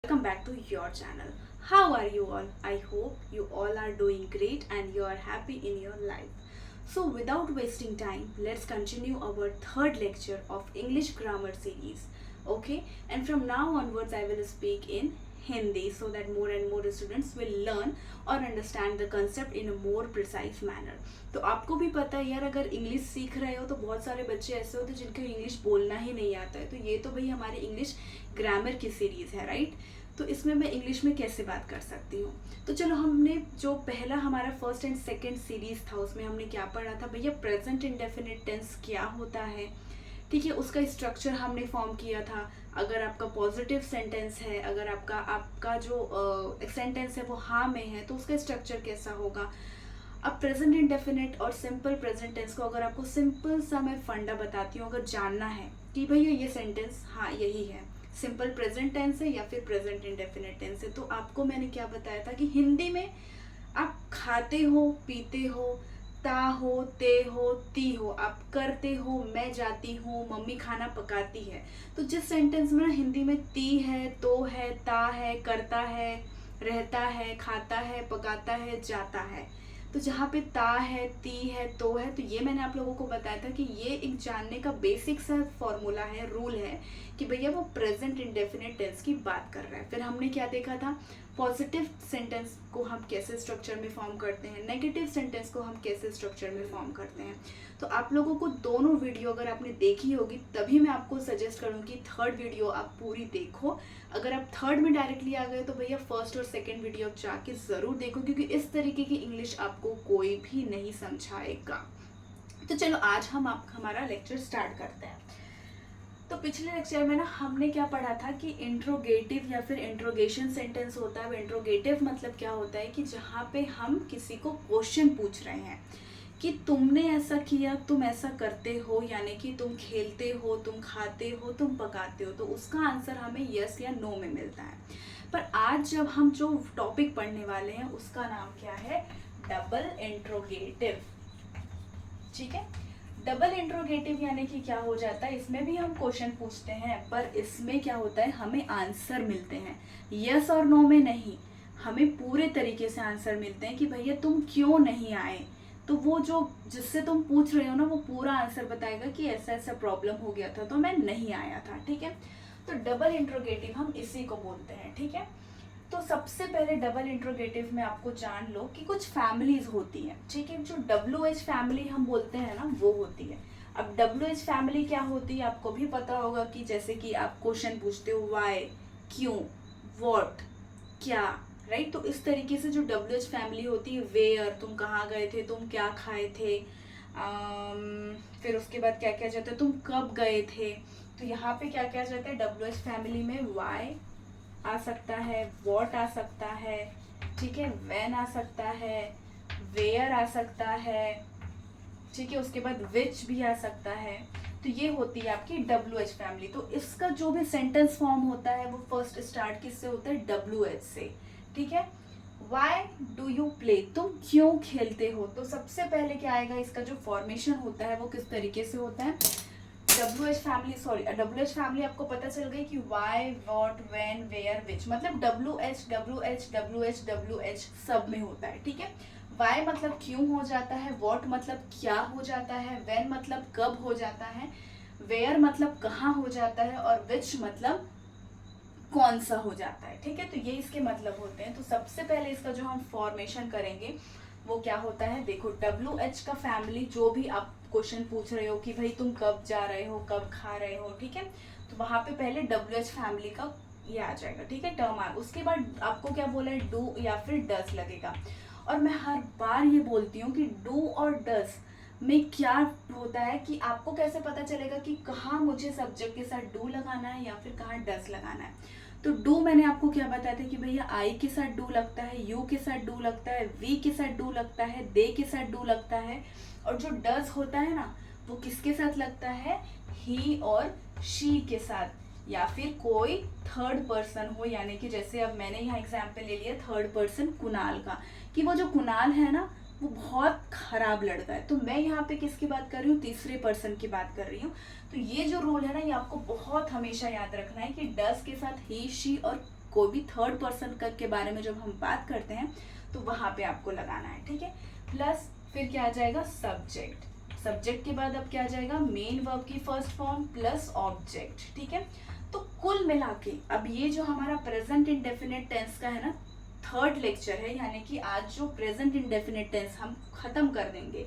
welcome back to your channel. How are you all? I hope you all are doing great and you are happy in your life. So without wasting time, let's continue our third lecture of English grammar series. Okay, and from now onwards I will speak in Hindi so that more and more students will learn or understand the concept in a more precise manner. तो आपको भी पता है यार, अगर English सीख रहे हो तो बहुत सारे बच्चे ऐसे होते हैं जिनको इंग्लिश बोलना ही नहीं आता है. तो ये तो भाई हमारी इंग्लिश ग्रामर की सीरीज़ है, राइट. तो इसमें मैं इंग्लिश में कैसे बात कर सकती हूँ. तो चलो, हमने जो पहला हमारा फर्स्ट एंड सेकंड सीरीज़ था उसमें हमने क्या पढ़ा था भैया, प्रेजेंट इंडेफिनिट टेंस क्या होता है. ठीक है, उसका स्ट्रक्चर हमने फॉर्म किया था. अगर आपका पॉजिटिव सेंटेंस है, अगर आपका जो सेंटेंस है वो हाँ में है तो उसका स्ट्रक्चर कैसा होगा. अब प्रेजेंट इंडेफिनिट और सिंपल प्रेजेंट टेंस को अगर आपको सिंपल सा मैं फंडा बताती हूँ, अगर जानना है कि भैया ये सेंटेंस हाँ यही है, सिंपल प्रेजेंट टेंस है या फिर प्रेजेंट इंडेफिनिट टेंस है, तो आपको मैंने क्या बताया था कि हिंदी में आप खाते हो, पीते हो, ता हो, ते हो, ती हो, आप करते हो, मैं जाती हूँ, मम्मी खाना पकाती है. तो जिस सेंटेंस में ना हिंदी में ती है, तो है, ता है, करता है, रहता है, खाता है, पकाता है, जाता है, तो जहाँ पे ता है, ती है, तो है, तो ये मैंने आप लोगों को बताया था कि ये एक जानने का बेसिक सा फॉर्मूला है, रूल है कि भैया वो प्रेजेंट इंडेफिनिट टेंस की बात कर रहा है. फिर हमने क्या देखा था, पॉजिटिव सेंटेंस को हम कैसे स्ट्रक्चर में फॉर्म करते हैं, नेगेटिव सेंटेंस को हम कैसे स्ट्रक्चर में फॉर्म करते हैं. तो आप लोगों को दोनों वीडियो अगर आपने देखी होगी तभी मैं आपको सजेस्ट करूँगी थर्ड वीडियो आप पूरी देखो. अगर आप थर्ड में डायरेक्टली आ गए तो भैया फर्स्ट और सेकेंड वीडियो आप जाके ज़रूर देखो, क्योंकि इस तरीके की इंग्लिश आपको कोई भी नहीं समझाएगा. तो चलो आज हम हमारा लेक्चर स्टार्ट करते हैं. तो पिछले लेक्चर में ना हमने क्या पढ़ा था कि इंट्रोगेटिव या फिर इंट्रोगेशन सेंटेंस होता है. इंट्रोगेटिव मतलब क्या होता है कि जहाँ पे हम किसी को क्वेश्चन पूछ रहे हैं कि तुमने ऐसा किया, तुम ऐसा करते हो, यानी कि तुम खेलते हो, तुम खाते हो, तुम पकाते हो, तो उसका आंसर हमें यस या नो में मिलता है. पर आज जब हम जो टॉपिक पढ़ने वाले हैं उसका नाम क्या है, डबल इंट्रोगेटिव. ठीक है, डबल इंट्रोगेटिव यानी कि क्या हो जाता है, इसमें भी हम क्वेश्चन पूछते हैं पर इसमें क्या होता है, हमें आंसर मिलते हैं. यस और नो में नहीं, हमें पूरे तरीके से आंसर मिलते हैं कि भैया तुम क्यों नहीं आए. तो वो जो जिससे तुम पूछ रहे हो ना वो पूरा आंसर बताएगा कि ऐसा ऐसा प्रॉब्लम हो गया था तो मैं नहीं आया था. ठीक है, तो डबल इंट्रोगेटिव हम इसी को बोलते हैं. ठीक है, तो सबसे पहले डबल इंट्रोगेटिव में आपको जान लो कि कुछ फैमिलीज होती हैं. ठीक है, जो WH फैमिली हम बोलते हैं ना वो होती है. अब WH फैमिली क्या होती है आपको भी पता होगा कि जैसे कि आप क्वेश्चन पूछते हो वाई, क्यों, व्हाट, क्या, राइट. तो इस तरीके से जो WH फैमिली होती है, वेयर, तुम कहाँ गए थे, तुम क्या खाए थे, फिर उसके बाद क्या क्या जाता है, तुम कब गए थे. तो यहाँ पे क्या क्या जाता है WH फैमिली में, वाई आ सकता है, वॉट आ सकता है, ठीक है, व्हेन आ सकता है, वेयर आ सकता है, ठीक है, उसके बाद विच भी आ सकता है. तो ये होती है आपकी WH फैमिली. तो इसका जो भी सेंटेंस फॉर्म होता है वो फर्स्ट स्टार्ट किससे होता है, WH से. ठीक है, वाई डू यू प्ले, तुम क्यों खेलते हो. तो सबसे पहले क्या आएगा, इसका जो फॉर्मेशन होता है वो किस तरीके से होता है, WH फैमिली आपको पता चल गई कि वाई, वॉट, व्हेन, वेयर, विच, मतलब WH सब में होता है. ठीक है, वाई मतलब क्यों हो जाता है, वॉट मतलब क्या हो जाता है, व्हेन मतलब कब हो जाता है, वेयर मतलब कहाँ हो जाता है, और विच मतलब कौन सा हो जाता है. ठीक है, तो ये इसके मतलब होते हैं. तो सबसे पहले इसका जो हम फॉर्मेशन करेंगे वो क्या होता है, देखो WH का फैमिली, जो भी आप क्वेश्चन पूछ रहे हो कि भाई तुम कब जा रहे हो, कब खा रहे हो, ठीक है, तो वहां पे पहले WH फैमिली का ये आ जाएगा. ठीक है, टर्म आ, उसके बाद आपको क्या बोला है, डू या फिर डस लगेगा. और मैं हर बार ये बोलती हूँ कि डू और डस में क्या होता है कि आपको कैसे पता चलेगा कि कहाँ मुझे सब्जेक्ट के साथ डू लगाना है या फिर कहाँ डस लगाना है. तो डू मैंने आपको क्या बताया था कि भैया आई के साथ डू लगता है, यू के साथ डू लगता है, वी के साथ डू लगता है, दे के साथ डू लगता है. और जो डज होता है ना वो किसके साथ लगता है, ही और शी के साथ, या फिर कोई थर्ड पर्सन हो. यानी कि जैसे अब मैंने यहाँ एग्जाम्पल ले लिया थर्ड पर्सन कुणाल का, कि वो जो कुणाल है ना वो बहुत खराब लड़का है. तो मैं यहाँ पे किसकी बात कर रही हूँ, तीसरे पर्सन की बात कर रही हूँ. तो ये जो रूल है ना ये आपको बहुत हमेशा याद रखना है कि डस के साथ ही, शी और कोई भी थर्ड पर्सन के बारे में जब हम बात करते हैं तो वहां पे आपको लगाना है, ठीक है। प्लस फिर क्या आ जाएगा, सब्जेक्ट। सब्जेक्ट के बाद अब क्या आ जाएगा, मेन वर्ब की फर्स्ट फॉर्म प्लस ऑब्जेक्ट, ठीक है। तो कुल मिला के अब ये जो हमारा प्रेजेंट इंडेफिनिट टेंस का है ना थर्ड लेक्चर है, यानी कि आज जो प्रेजेंट इंडेफिनिट टेंस हम खत्म कर देंगे।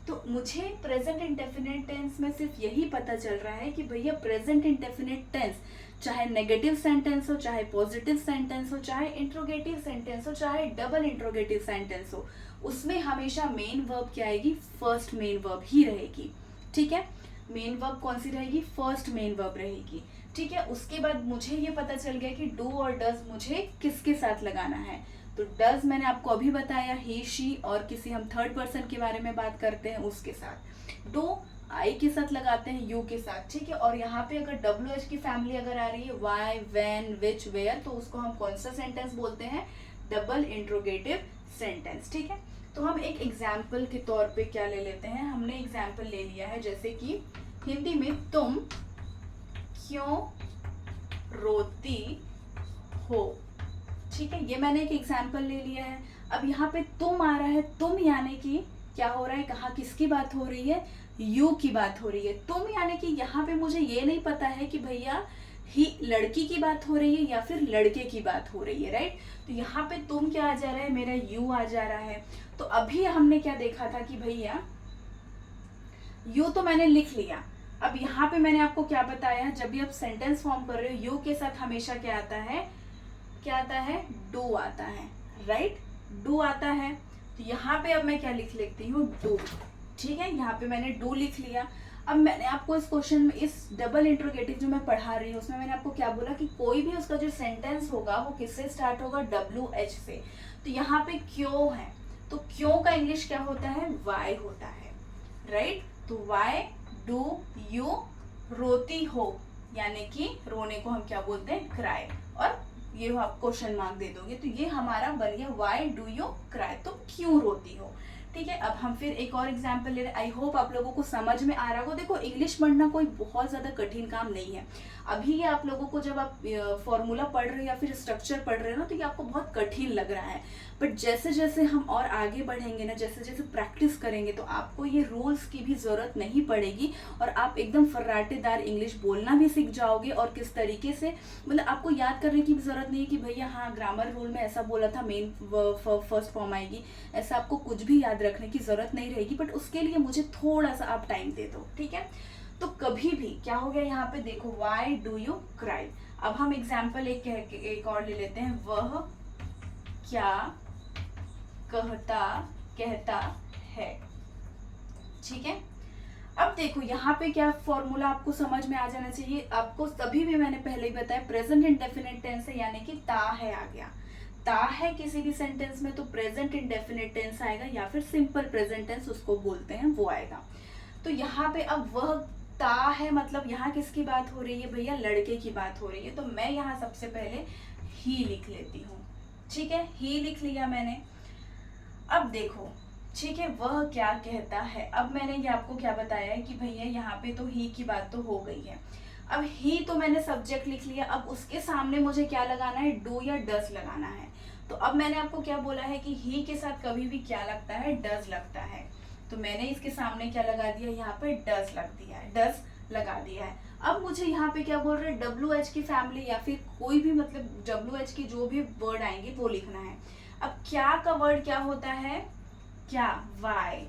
तो मुझे प्रेजेंट इंडेफिनिट टेंस में सिर्फ यही पता चल रहा है कि भैया प्रेजेंट इंडेफिनिट टेंस चाहे नेगेटिव सेंटेंस हो, चाहे पॉजिटिव सेंटेंस हो, चाहे इंट्रोगेटिव सेंटेंस हो, चाहे डबल इंट्रोगेटिव सेंटेंस हो, उसमें हमेशा मेन वर्ब क्या आएगी, फर्स्ट मेन वर्ब ही रहेगी, ठीक है। मेन वर्ब कौन सी रहेगी, फर्स्ट मेन वर्ब रहेगी, ठीक है। उसके बाद मुझे ये पता चल गया कि डू और डज मुझे किसके साथ लगाना है। तो डज मैंने आपको अभी बताया, ही शी और किसी हम थर्ड पर्सन के बारे में बात करते हैं उसके साथ। डू आई के साथ लगाते हैं, यू के साथ, ठीक है। और यहाँ पे अगर डब्ल्यू एच की फैमिली अगर आ रही है, वाई, व्हेन, विच, वेयर, तो उसको हम कौन सा सेंटेंस बोलते हैं, डबल इंट्रोगेटिव सेंटेंस, ठीक है। तो हम एक एग्जाम्पल के तौर पे क्या ले लेते हैं, हमने एग्जाम्पल ले लिया है जैसे कि हिंदी में तुम क्यों रोती हो, ठीक है। ये मैंने एक एग्जाम्पल ले लिया है। अब यहाँ पे तुम आ रहा है, तुम यानी कि क्या हो रहा है, कहाँ किसकी बात हो रही है, यू की बात हो रही है। तुम यानी कि यहाँ पे मुझे ये नहीं पता है कि भैया ही लड़की की बात हो रही है या फिर लड़के की बात हो रही है, राइट। तो यहाँ पे तुम क्या आ जा रहा है, मेरा यू आ जा रहा है। तो अभी हमने क्या देखा था कि भैया यू तो मैंने लिख लिया। अब यहाँ पे मैंने आपको क्या बताया, जब भी आप सेंटेंस फॉर्म कर रहे हो यू के साथ हमेशा क्या आता है, क्या आता है, डू आता है, राइट, डू आता है। तो यहाँ पे अब मैं क्या लिख लेती हूँ, डू, ठीक है। यहाँ पे मैंने डू लिख लिया। अब मैंने आपको इस क्वेश्चन में इस डबल इंट्रोगेटिव जो मैं पढ़ा रही हूँ उसमें मैंने आपको क्या बोला कि कोई भी उसका जो सेंटेंस होगा वो किससे स्टार्ट होगा, डब्ल्यू एच से। तो यहाँ पे क्यों है, तो क्यों का इंग्लिश क्या होता है, वाई होता है, राइट। तो वाई डू यू रोती हो, यानी कि रोने को हम क्या बोलते हैं, क्राई। और ये आप क्वेश्चन मार्क दे दोगे तो ये हमारा बन गया व्हाई डू यू क्राई, तुम क्यों रोती हो, ठीक है। अब हम फिर एक और एग्जांपल ले रहे हैं। आई होप आप लोगों को समझ में आ रहा होगा। देखो इंग्लिश पढ़ना कोई बहुत ज़्यादा कठिन काम नहीं है। अभी ये आप लोगों को जब आप फॉर्मूला पढ़ रहे हो या फिर स्ट्रक्चर पढ़ रहे हो ना, तो ये आपको बहुत कठिन लग रहा है। बट जैसे जैसे हम और आगे बढ़ेंगे ना, जैसे जैसे प्रैक्टिस करेंगे तो आपको ये रूल्स की भी ज़रूरत नहीं पड़ेगी और आप एकदम फर्राटेदार इंग्लिश बोलना भी सीख जाओगे। और किस तरीके से, मतलब आपको याद करने की भी ज़रूरत नहीं है कि भैया हाँ ग्रामर रूल में ऐसा बोला था, मेन फर्स्ट फॉर्म आएगी, ऐसा आपको कुछ भी याद रखने की ज़रूरत नहीं रहेगी। बट उसके लिए मुझे थोड़ा सा आप टाइम दे दो, ठीक है। तो कभी भी क्या हो गया, यहाँ पे देखो वाई डू यू क्राई। अब हम एग्जाम्पल एक और ले लेते हैं, वह क्या कहता है, ठीक है। अब देखो यहाँ पे क्या फॉर्मूला आपको समझ में आ जाना चाहिए। आपको तभी भी मैंने पहले ही बताया प्रेजेंट इंडेफिनिट टेंस है, यानी कि ता है आ गया। ता है किसी भी सेंटेंस में तो प्रेजेंट इंडेफिनिट टेंस आएगा या फिर सिंपल प्रेजेंट टेंस उसको बोलते हैं, वो आएगा। तो यहाँ पे अब वह ता है, मतलब यहाँ किसकी बात हो रही है भैया, लड़के की बात हो रही है। तो मैं यहाँ सबसे पहले ही लिख लेती हूँ, ठीक है। ही लिख लिया मैंने। अब देखो, ठीक है, वह क्या कहता है। अब मैंने ये आपको क्या बताया है कि भैया यहाँ पे तो ही की बात तो हो गई है। अब ही तो मैंने सब्जेक्ट लिख लिया। अब उसके सामने मुझे क्या लगाना है, डू या डज लगाना है। तो अब मैंने आपको क्या बोला है कि ही के साथ कभी भी क्या लगता है, डज लगता है। तो मैंने इसके सामने क्या लगा दिया, यहाँ पे डज लग दिया है, डज लगा दिया है। अब मुझे यहाँ पे क्या बोल रहे हैं, डब्ल्यू एच की फैमिली या फिर कोई भी, मतलब डब्ल्यू एच की जो भी वर्ड आएंगे वो लिखना है। अब क्या का वर्ड क्या होता है, क्या, वाई,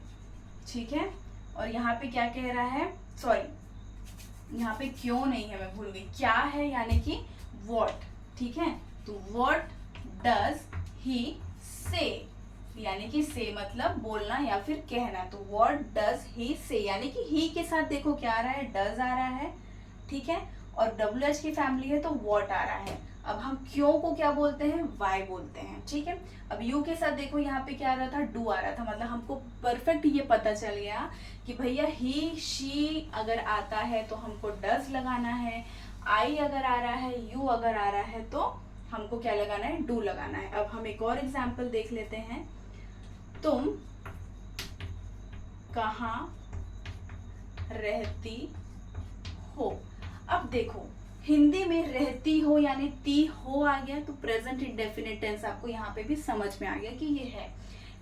ठीक है। और यहाँ पे क्या कह रहा है, सॉरी यहाँ पे क्यों नहीं है, मैं भूल गई, क्या है यानी कि व्हाट, ठीक है। तो व्हाट डज ही से, यानी कि से मतलब बोलना या फिर कहना। तो व्हाट डज ही से, यानी कि ही के साथ देखो क्या आ रहा है, डज आ रहा है, ठीक है। और डब्ल्यू एच की फैमिली है तो व्हाट आ रहा है। अब हम क्यों को क्या बोलते हैं, वाई बोलते हैं, ठीक है। अब यू के साथ देखो यहाँ पे क्या आ रहा था, डू आ रहा था। मतलब हमको परफेक्ट ये पता चल गया कि भैया ही शी अगर आता है तो हमको डज लगाना है, आई अगर आ रहा है, यू अगर आ रहा है तो हमको क्या लगाना है, डू लगाना है। अब हम एक और एग्जाम्पल देख लेते हैं, तुम कहाँ रहती हो। अब देखो हिंदी में रहती हो यानी ती हो आ गया, तो प्रेजेंट इंडेफिनिट टेंस आपको यहाँ पे भी समझ में आ गया कि ये है।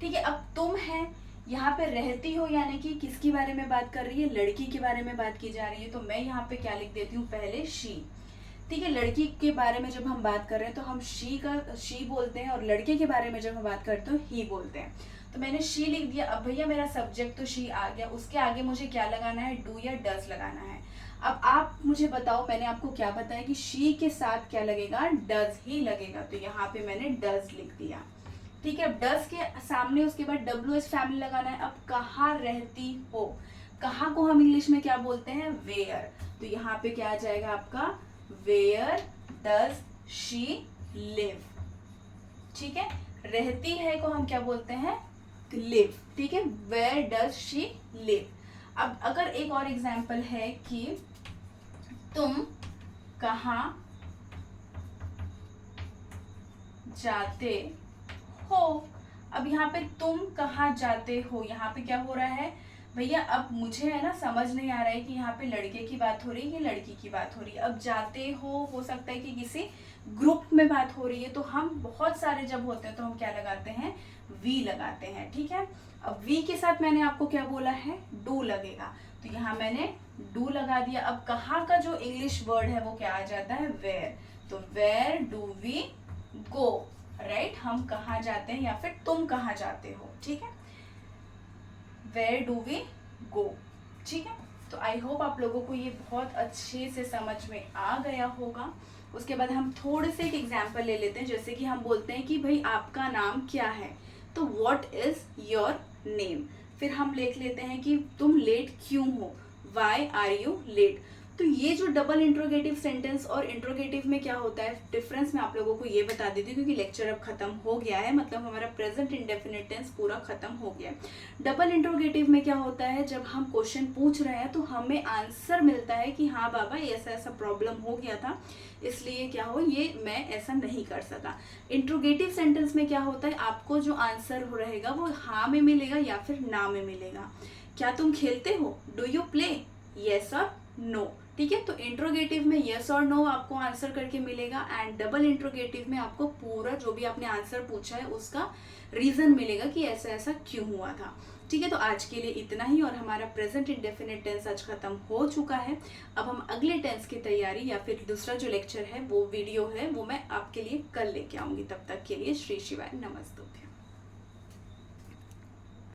ठीक है, अब तुम है, यहाँ पे रहती हो यानी कि किसके बारे में बात कर रही है, लड़की के बारे में बात की जा रही है, तो मैं यहाँ पे क्या लिख देती हूँ, पहले शी। ठीक है, लड़की के बारे में जब हम बात कर रहे हैं तो हम शी बोलते हैं, और लड़के के बारे में जब हम बात करते हैं ही बोलते हैं। तो मैंने शी लिख दिया। अब भैया मेरा सब्जेक्ट तो शी आ गया, उसके आगे मुझे क्या लगाना है, डू या डज लगाना है। अब आप मुझे बताओ, मैंने आपको क्या बताया कि शी के साथ क्या लगेगा, डज ही लगेगा, तो यहाँ पे मैंने डज लिख दिया। ठीक है, अब डज के सामने उसके बाद WH फैमिली लगाना है। अब कहाँ रहती हो, कहाँ को हम इंग्लिश में क्या बोलते हैं, वेयर, तो यहाँ पे क्या आ जाएगा आपका, वेयर डज शी लिव। ठीक है, रहती है को हम क्या बोलते हैं, लिव। ठीक है, वेयर डज शी लिव। अब अगर एक और एग्जाम्पल है कि तुम कहाँ जाते हो। अब यहाँ पे तुम कहाँ जाते हो, यहाँ पे क्या हो रहा है भैया, अब मुझे है ना समझ नहीं आ रहा है कि यहाँ पे लड़के की बात हो रही है कि लड़की की बात हो रही है। अब जाते हो सकता है कि किसी ग्रुप में बात हो रही है, तो हम बहुत सारे जब होते हैं तो हम क्या लगाते हैं, वी लगाते हैं। ठीक है, अब वी के साथ मैंने आपको क्या बोला है, डू लगेगा, तो यहाँ मैंने डू लगा दिया। अब कहाँ का जो इंग्लिश वर्ड है वो क्या आ जाता है, वेयर, तो where do we go, right, हम कहाँ जाते हैं या फिर तुम कहाँ जाते हो। ठीक है, वेयर डू वी गो। ठीक है, तो आई होप आप लोगों को ये बहुत अच्छे से समझ में आ गया होगा। उसके बाद हम थोड़े से एक एग्जाम्पल ले लेते हैं, जैसे कि हम बोलते हैं कि भाई आपका नाम क्या है, तो व्हाट इज योर नेम। फिर हम लिख लेते हैं कि तुम लेट क्यों हो, वाई आर यू लेट। तो ये जो डबल इंट्रोगेटिव सेंटेंस और इंट्रोगेटिव में क्या होता है डिफरेंस, मैं आप लोगों को ये बता देती हूँ क्योंकि लेक्चर अब खत्म हो गया है, मतलब हमारा प्रेजेंट इंडेफिनिट टेंस पूरा खत्म हो गया है। डबल इंट्रोगेटिव में क्या होता है, जब हम क्वेश्चन पूछ रहे हैं तो हमें आंसर मिलता है कि हाँ बाबा ऐसा ऐसा प्रॉब्लम हो गया था, इसलिए क्या हो ये मैं ऐसा नहीं कर सका। इंट्रोगेटिव सेंटेंस में क्या होता है, आपको जो आंसर रहेगा वो हाँ में मिलेगा या फिर ना में मिलेगा। क्या तुम खेलते हो, डू यू प्ले, येस और नो। ठीक है, तो इंट्रोगेटिव में यस और नो आपको आंसर करके मिलेगा, एंड डबल इंट्रोगेटिव में आपको पूरा जो भी आपने आंसर पूछा है उसका रीजन मिलेगा कि ऐसा ऐसा क्यों हुआ था। ठीक है, तो आज के लिए इतना ही, और हमारा प्रेजेंट इंडेफिनिट टेंस आज खत्म हो चुका है। अब हम अगले टेंस की तैयारी या फिर दूसरा जो लेक्चर है वो वीडियो है वो मैं आपके लिए कल लेके आऊंगी। तब तक के लिए श्री शिवाय, नमस्ते।